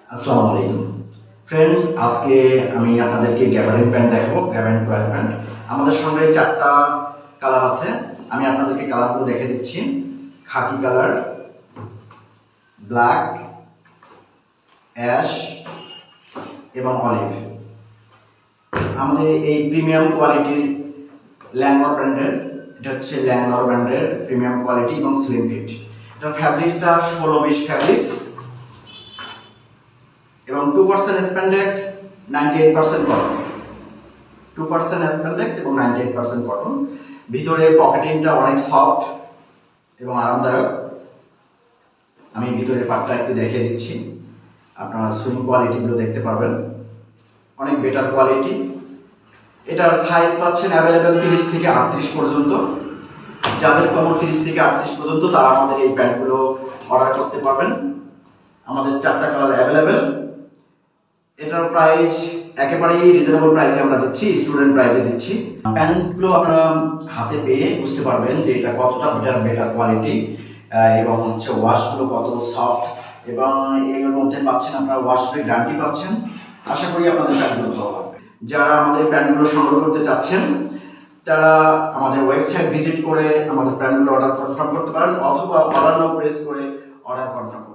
আসসালামু আলাইকুম ফ্রেন্ডস, আজকে আমি আপনাদেরকে গ্যাবারিন প্যান্ট দেখাবো। গ্যাবারিন 12 প্যান্ট আমাদের সঙ্গে 4টা কালার আছে। আমি আপনাদেরকে কালারগুলো দেখে দিচ্ছি। খাকি কালার, ব্ল্যাক, অ্যাশ এবং অলিভ। আমাদের এই প্রিমিয়াম কোয়ালিটির ল্যাংলর ব্র্যান্ডের, এটা হচ্ছে ল্যাংলর ব্র্যান্ডের প্রিমিয়াম কোয়ালিটি এবং স্লিম ফিট। এটার ফ্যাব্রিক্সটা 16-20 ফ্যাব্রিক্স এবং 2% স্প্যান্ডেক্স, 98% কটন। 2% স্প্যান্ডেক্স এবং 98% কটন। ভিতরে পকেটিংটা অনেক সফট এবং আরামদায়ক। আমি ভিতরের পার্টটা একটু দেখে দিচ্ছি, আপনারা সুইং কোয়ালিটিগুলো দেখতে পারবেন, অনেক বেটার কোয়ালিটি। এটার সাইজ পাচ্ছেন অ্যাভেলেবেল 30 থেকে 38 পর্যন্ত। যাদের কম 30 থেকে 38 পর্যন্ত তারা আমাদের এই প্যান্টগুলো অর্ডার করতে পারবেন। আমাদের 4টা কালার অ্যাভেলেবেল। এটার প্রাইস একেবারেই রিজনেবল প্রাইসে আমরা দিচ্ছি, স্টুডেন্ট প্রাইসে দিচ্ছি। প্যান্টগুলো আপনারা হাতে পেয়ে বুঝতে পারবেন যে এটা কতটা বেটার কোয়ালিটি এবং হচ্ছে ওয়াশগুলো কত সফট, এবং এর মধ্যে পাচ্ছেন আপনারা ওয়াশ ফ্রি গ্যারান্টি পাচ্ছেন। আশা করি আপনাদের প্যান্টগুলো ভালো লাগবে। যারা আমাদের প্যান্টগুলো সংগ্রহ করতে চাচ্ছেন তারা আমাদের ওয়েবসাইট ভিজিট করে আমাদের প্যান্টগুলো অর্ডার কনফার্ম করতে পারেন, অথবা অর্ডার নাও প্রেস করে অর্ডার কনফার্ম